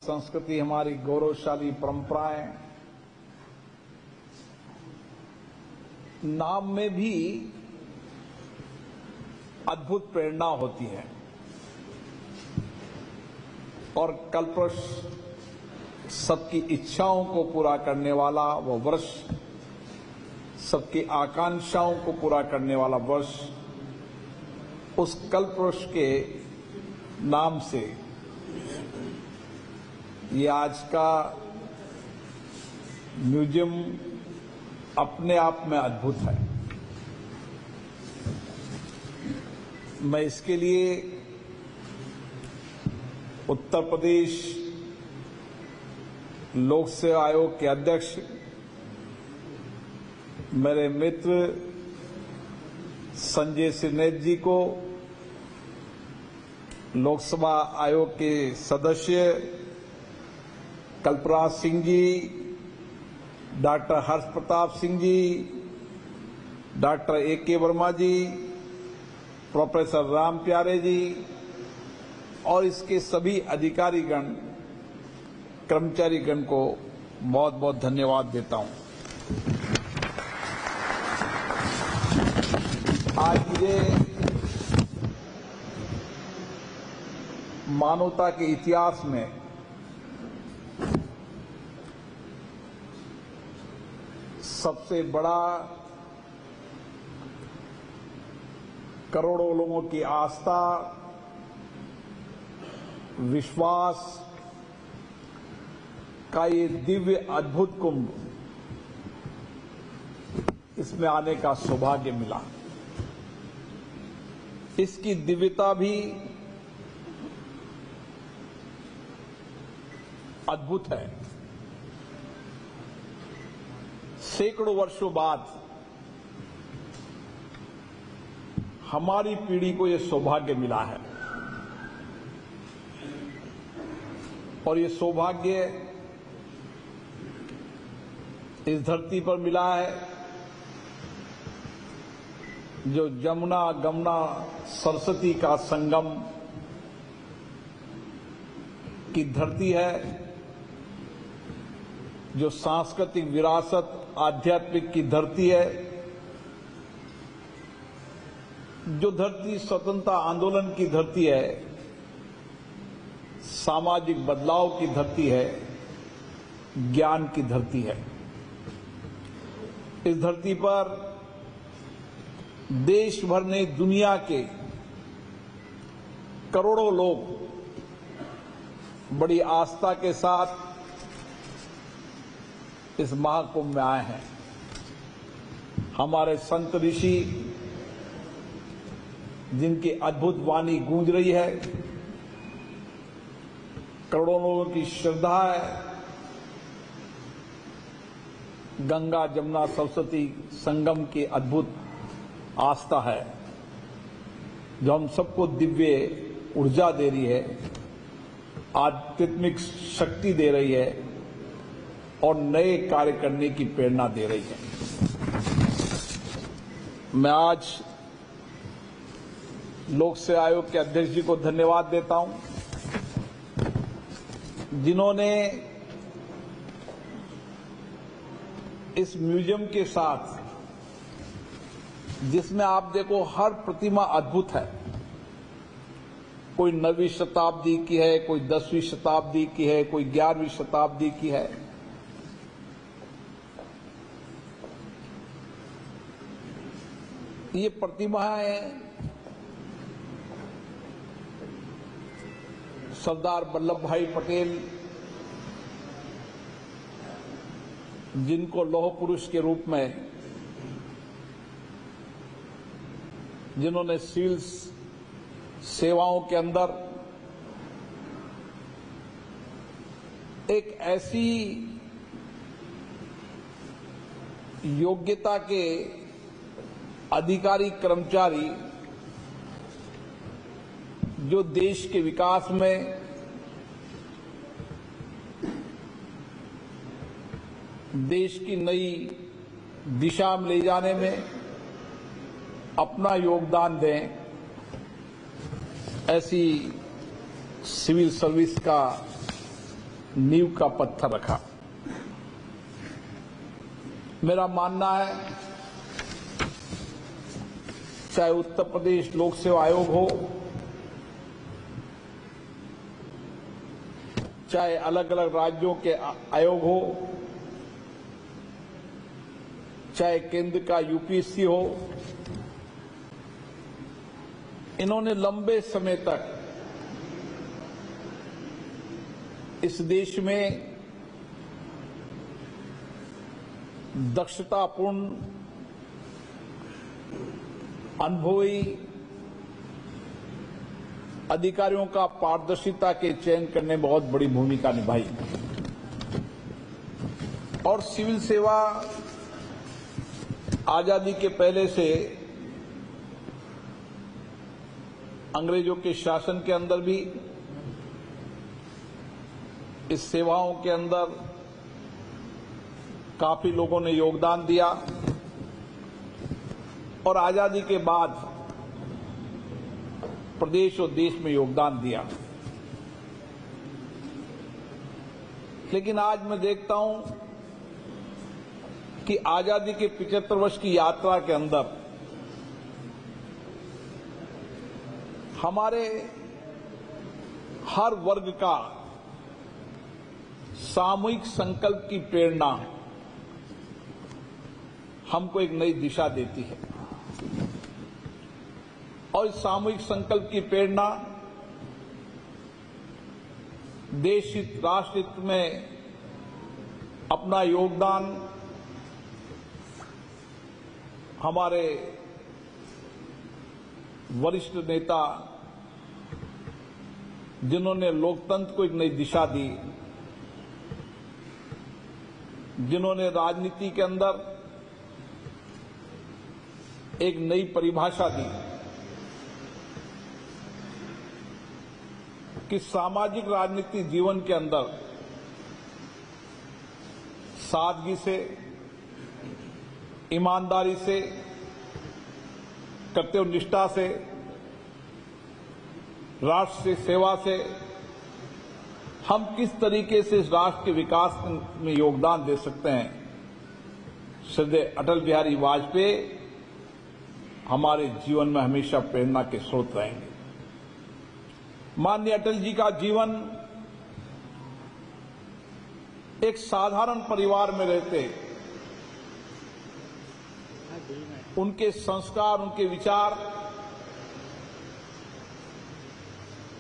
संस्कृति, हमारी गौरवशाली परंपराएं, नाम में भी अद्भुत प्रेरणा होती है। और कल्पवृक्ष सबकी इच्छाओं को पूरा करने वाला वह वर्ष, सबकी आकांक्षाओं को पूरा करने वाला वर्ष, उस कल्पवृक्ष के नाम से ये आज का म्यूजियम अपने आप में अद्भुत है। मैं इसके लिए उत्तर प्रदेश लोक सेवा आयोग के अध्यक्ष, मेरे मित्र संजय सिरनेत जी को, लोकसभा आयोग के सदस्य कल्पराज सिंह जी, डॉक्टर हर्ष प्रताप सिंह जी, डॉक्टर ए.के. वर्मा जी, प्रोफेसर राम प्यारे जी और इसके सभी अधिकारीगण, कर्मचारीगण को बहुत बहुत धन्यवाद देता हूं। आज मुझे मानवता के इतिहास में सबसे बड़ा, करोड़ों लोगों की आस्था, विश्वास का ये दिव्य अद्भुत कुंभ, इसमें आने का सौभाग्य मिला। इसकी दिव्यता भी अद्भुत है। सैकड़ों वर्षों बाद हमारी पीढ़ी को यह सौभाग्य मिला है और ये सौभाग्य इस धरती पर मिला है जो जमुना गमना सरस्वती का संगम की धरती है, जो सांस्कृतिक विरासत आध्यात्मिक की धरती है, जो धरती स्वतंत्रता आंदोलन की धरती है, सामाजिक बदलाव की धरती है, ज्ञान की धरती है। इस धरती पर देश भर ने, दुनिया के करोड़ों लोग बड़ी आस्था के साथ इस महाकुंभ में आए हैं। हमारे संत ऋषि, जिनकी अद्भुत वाणी गूंज रही है, करोड़ों लोगों की श्रद्धा है, गंगा जमुना सरस्वती संगम की अद्भुत आस्था है, जो हम सबको दिव्य ऊर्जा दे रही है, आध्यात्मिक शक्ति दे रही है और नए कार्य करने की प्रेरणा दे रही है। मैं आज लोक सेवा आयोग के अध्यक्ष जी को धन्यवाद देता हूं, जिन्होंने इस म्यूजियम के साथ, जिसमें आप देखो हर प्रतिमा अद्भुत है, कोई 9वीं शताब्दी की है, कोई 10वीं शताब्दी की है, कोई 11वीं शताब्दी की है, ये प्रतिमाएं सरदार वल्लभ भाई पटेल, जिनको लौह पुरुष के रूप में, जिन्होंने सिविल सेवाओं के अंदर एक ऐसी योग्यता के अधिकारी, कर्मचारी, जो देश के विकास में, देश की नई दिशा में ले जाने में अपना योगदान दें, ऐसी सिविल सर्विस का नींव का पत्थर रखा। मेरा मानना है, चाहे उत्तर प्रदेश लोक सेवा आयोग हो, चाहे अलग अलग राज्यों के आयोग हो, चाहे केंद्र का यूपीएससी हो, इन्होंने लंबे समय तक इस देश में दक्षतापूर्ण, अनुभवी अधिकारियों का पारदर्शिता के चयन करने में बहुत बड़ी भूमिका निभाई और सिविल सेवा आजादी के पहले से अंग्रेजों के शासन के अंदर भी इस सेवाओं के अंदर काफी लोगों ने योगदान दिया और आजादी के बाद प्रदेश और देश में योगदान दिया। लेकिन आज मैं देखता हूं कि आजादी के 75 वर्ष की यात्रा के अंदर हमारे हर वर्ग का सामूहिक संकल्प की प्रेरणा हमको एक नई दिशा देती है और इस सामूहिक संकल्प की प्रेरणा देश हित, राष्ट्र हित में अपना योगदान हमारे वरिष्ठ नेता, जिन्होंने लोकतंत्र को एक नई दिशा दी, जिन्होंने राजनीति के अंदर एक नई परिभाषा दी कि सामाजिक राजनीति जीवन के अंदर सादगी से, ईमानदारी से, कर्तव्यनिष्ठा से, राष्ट्र से सेवा से हम किस तरीके से इस राष्ट्र के विकास में योगदान दे सकते हैं। श्रद्धेय अटल बिहारी वाजपेयी हमारे जीवन में हमेशा प्रेरणा के स्रोत रहेंगे। माननीय अटल जी का जीवन एक साधारण परिवार में रहते, उनके संस्कार, उनके विचार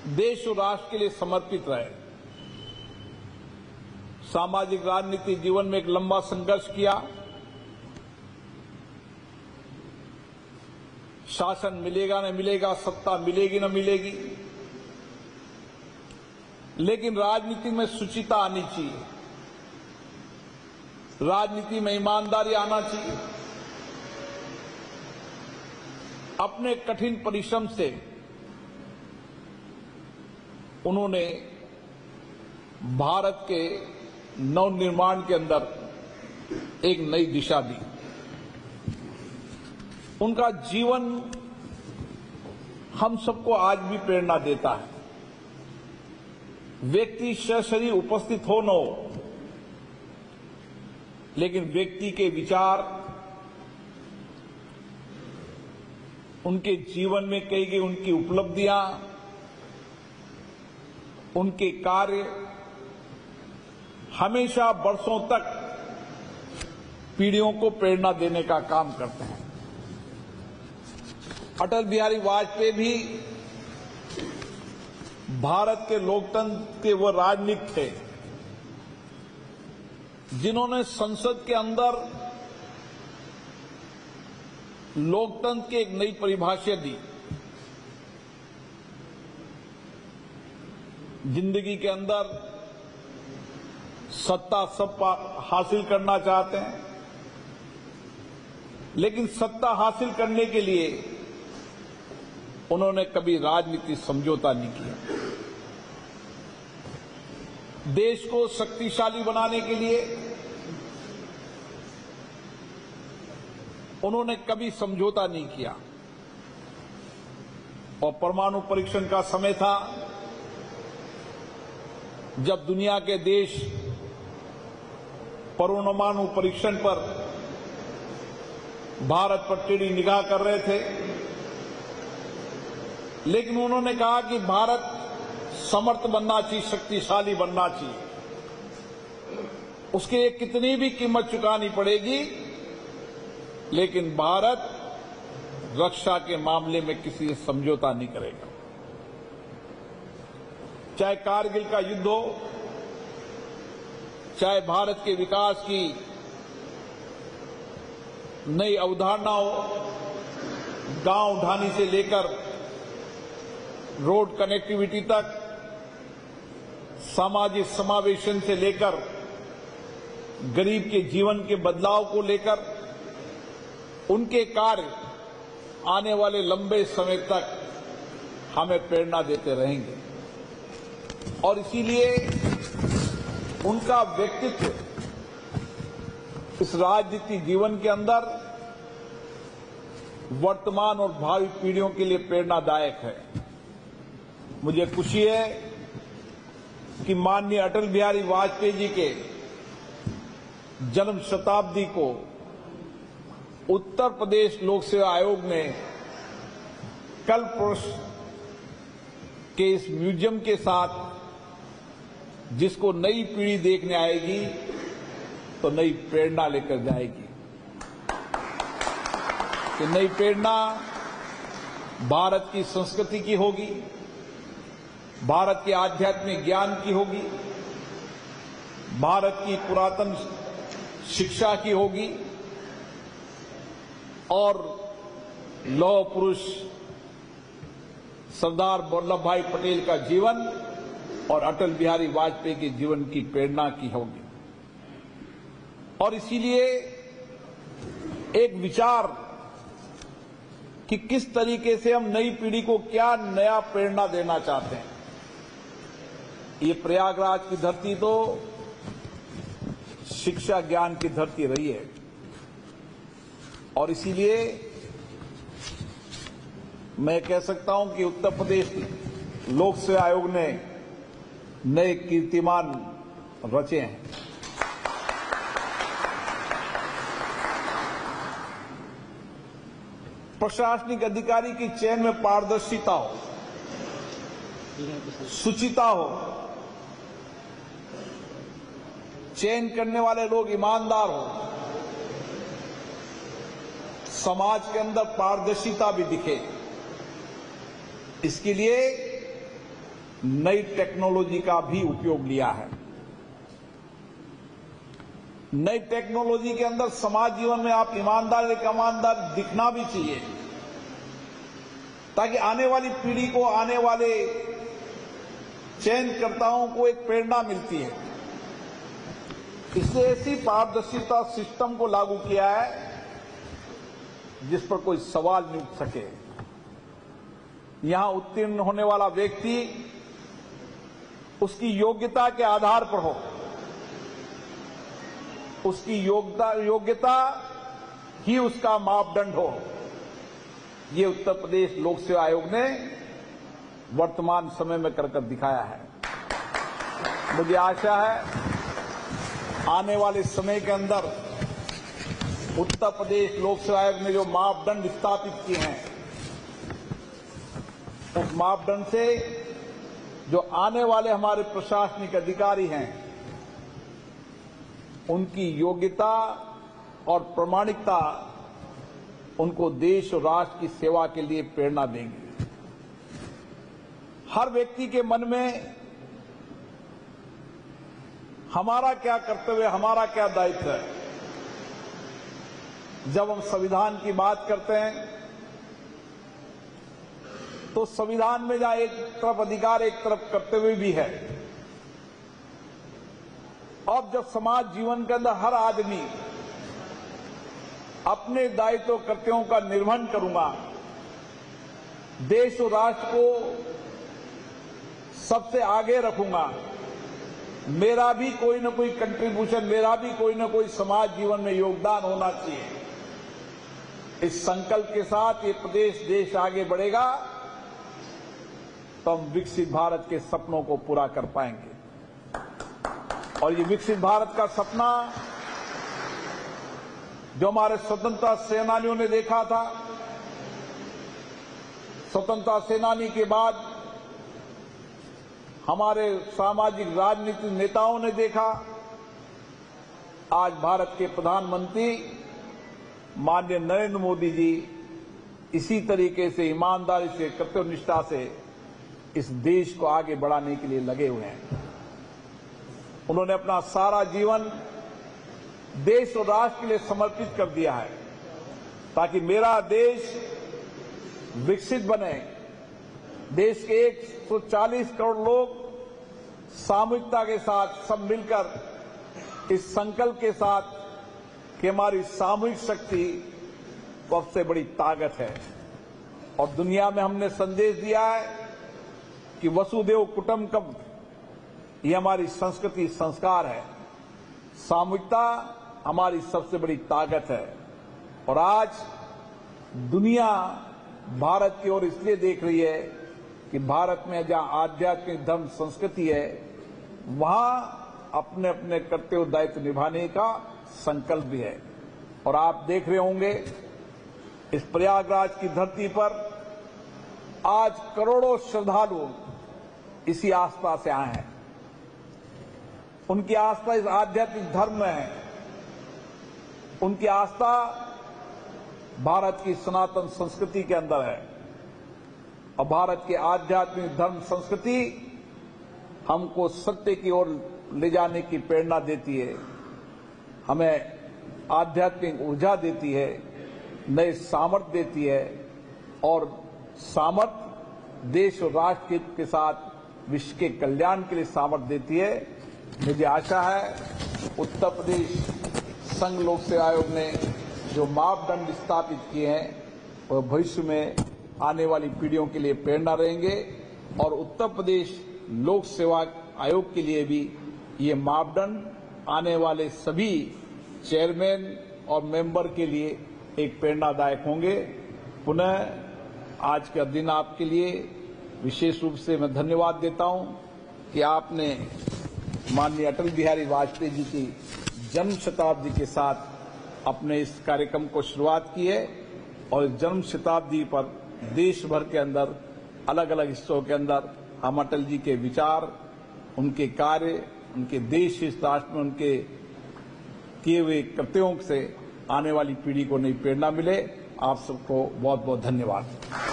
देश और राष्ट्र के लिए समर्पित रहे। सामाजिक राजनीति जीवन में एक लंबा संघर्ष किया। शासन मिलेगा न मिलेगा, सत्ता मिलेगी न मिलेगी, लेकिन राजनीति में शुचिता आनी चाहिए, राजनीति में ईमानदारी आना चाहिए। अपने कठिन परिश्रम से उन्होंने भारत के नवनिर्माण के अंदर एक नई दिशा दी। उनका जीवन हम सबको आज भी प्रेरणा देता है। व्यक्ति सशरीर उपस्थित हो न हो, लेकिन व्यक्ति के विचार, उनके जीवन में कही गई उनकी उपलब्धियां, उनके कार्य हमेशा वर्षों तक पीढ़ियों को प्रेरणा देने का काम करते हैं। अटल बिहारी वाजपेयी भी भारत के लोकतंत्र के वो राजनीतिक थे जिन्होंने संसद के अंदर लोकतंत्र की एक नई परिभाषा दी। जिंदगी के अंदर सत्ता सब हासिल करना चाहते हैं, लेकिन सत्ता हासिल करने के लिए उन्होंने कभी राजनीति समझौता नहीं किया। देश को शक्तिशाली बनाने के लिए उन्होंने कभी समझौता नहीं किया। और परमाणु परीक्षण का समय था, जब दुनिया के देश परमाणु परीक्षण पर भारत पर टेढ़ी निगाह कर रहे थे, लेकिन उन्होंने कहा कि भारत समर्थ बनना चाहिए, शक्तिशाली बनना चाहिए, उसके लिए कितनी भी कीमत चुकानी पड़ेगी, लेकिन भारत रक्षा के मामले में किसी से समझौता नहीं करेगा। चाहे कारगिल का युद्ध हो, चाहे भारत के विकास की नई अवधारणा हो, गांव ढाणी से लेकर रोड कनेक्टिविटी तक, सामाजिक समावेशन से लेकर गरीब के जीवन के बदलाव को लेकर उनके कार्य आने वाले लंबे समय तक हमें प्रेरणा देते रहेंगे। और इसीलिए उनका व्यक्तित्व इस राजनीतिक जीवन के अंदर वर्तमान और भावी पीढ़ियों के लिए प्रेरणादायक है। मुझे खुशी है कि माननीय अटल बिहारी वाजपेयी जी के जन्म शताब्दी को उत्तर प्रदेश लोक सेवा आयोग ने कल पुरुष के इस म्यूजियम के साथ, जिसको नई पीढ़ी देखने आएगी तो नई प्रेरणा लेकर जाएगी। कि नई प्रेरणा भारत की संस्कृति की होगी, भारत के आध्यात्मिक ज्ञान की होगी, भारत की पुरातन शिक्षा की होगी और लौह पुरुष सरदार वल्लभ भाई पटेल का जीवन और अटल बिहारी वाजपेयी के जीवन की प्रेरणा की होगी। और इसीलिए एक विचार कि किस तरीके से हम नई पीढ़ी को क्या नया प्रेरणा देना चाहते हैं। ये प्रयागराज की धरती तो शिक्षा ज्ञान की धरती रही है और इसीलिए मैं कह सकता हूं कि उत्तर प्रदेश लोक सेवा आयोग ने नए कीर्तिमान रचे हैं। प्रशासनिक अधिकारी की चयन में पारदर्शिता हो, शुचिता हो, चयन करने वाले लोग ईमानदार हो, समाज के अंदर पारदर्शिता भी दिखे, इसके लिए नई टेक्नोलॉजी का भी उपयोग लिया है। नई टेक्नोलॉजी के अंदर समाज जीवन में आप ईमानदार दिखना भी चाहिए, ताकि आने वाली पीढ़ी को, आने वाले चयनकर्ताओं को एक प्रेरणा मिलती है। इसलिए ऐसी पारदर्शिता सिस्टम को लागू किया है जिस पर कोई सवाल नहीं उठ सके। यहां उत्तीर्ण होने वाला व्यक्ति उसकी योग्यता के आधार पर हो, उसकी योग्यता ही उसका मापदंड हो। ये उत्तर प्रदेश लोक सेवा आयोग ने वर्तमान समय में कर दिखाया है। मुझे आशा है आने वाले समय के अंदर उत्तर प्रदेश लोक सेवा आयोग ने जो मापदंड स्थापित किए हैं, उस मापदंड से जो आने वाले हमारे प्रशासनिक अधिकारी हैं, उनकी योग्यता और प्रामाणिकता उनको देश और राष्ट्र की सेवा के लिए प्रेरणा देंगे। हर व्यक्ति के मन में हमारा क्या कर्तव्य, हमारा क्या दायित्व है। जब हम संविधान की बात करते हैं तो संविधान में जहां एक तरफ अधिकार, एक तरफ कर्तव्य भी है। अब जब समाज जीवन के अंदर हर आदमी अपने दायित्व कर्तव्यों का निर्वहन करूंगा, देश और राष्ट्र को सबसे आगे रखूंगा, मेरा भी कोई न कोई कंट्रीब्यूशन, मेरा भी कोई न कोई समाज जीवन में योगदान होना चाहिए। इस संकल्प के साथ ये प्रदेश, देश आगे बढ़ेगा तो हम विकसित भारत के सपनों को पूरा कर पाएंगे। और ये विकसित भारत का सपना जो हमारे स्वतंत्रता सेनानियों ने देखा था, स्वतंत्रता सेनानी के बाद हमारे सामाजिक राजनीतिक नेताओं ने देखा, आज भारत के प्रधानमंत्री माननीय नरेंद्र मोदी जी इसी तरीके से ईमानदारी से, कर्तव्यनिष्ठा से इस देश को आगे बढ़ाने के लिए लगे हुए हैं। उन्होंने अपना सारा जीवन देश और राष्ट्र के लिए समर्पित कर दिया है ताकि मेरा देश विकसित बने। देश के 140 करोड़ लोग सामूहिकता के साथ सब मिलकर इस संकल्प के साथ कि हमारी सामूहिक शक्ति सबसे बड़ी ताकत है और दुनिया में हमने संदेश दिया है कि वसुदेव कुटुंबकम, ये हमारी संस्कृति संस्कार है। सामूहिकता हमारी सबसे बड़ी ताकत है और आज दुनिया भारत की ओर इसलिए देख रही है कि भारत में जहां आध्यात्मिक धर्म संस्कृति है, वहां अपने अपने कर्तव्य दायित्व निभाने का संकल्प भी है। और आप देख रहे होंगे इस प्रयागराज की धरती पर आज करोड़ों श्रद्धालु इसी आस्था से आए हैं। उनकी आस्था इस आध्यात्मिक धर्म में है, उनकी आस्था भारत की सनातन संस्कृति के अंदर है और भारत की आध्यात्मिक धर्म संस्कृति हमको सत्य की ओर ले जाने की प्रेरणा देती है, हमें आध्यात्मिक ऊर्जा देती है, नए सामर्थ्य देती है और सामर्थ्य देश और राष्ट्र के साथ विश्व के कल्याण के लिए सामर्थ्य देती है। मुझे आशा है उत्तर प्रदेश संघ लोक सेवा आयोग ने जो मापदंड स्थापित किए हैं वह भविष्य में आने वाली पीढ़ियों के लिए प्रेरणा रहेंगे और उत्तर प्रदेश लोक सेवा आयोग के लिए भी ये मापदंड आने वाले सभी चेयरमैन और मेंबर के लिए एक प्रेरणादायक होंगे। पुनः आज का दिन आपके लिए विशेष रूप से मैं धन्यवाद देता हूं कि आपने माननीय अटल बिहारी वाजपेयी जी की जन्म शताब्दी के साथ अपने इस कार्यक्रम को शुरुआत की है और जन्म शताब्दी पर देश भर के अंदर अलग अलग हिस्सों के अंदर हम अटल जी के विचार, उनके कार्य, उनके देश इस राष्ट्र में उनके किए हुए कर्तव्यों से आने वाली पीढ़ी को नई प्रेरणा मिले। आप सबको बहुत बहुत धन्यवाद।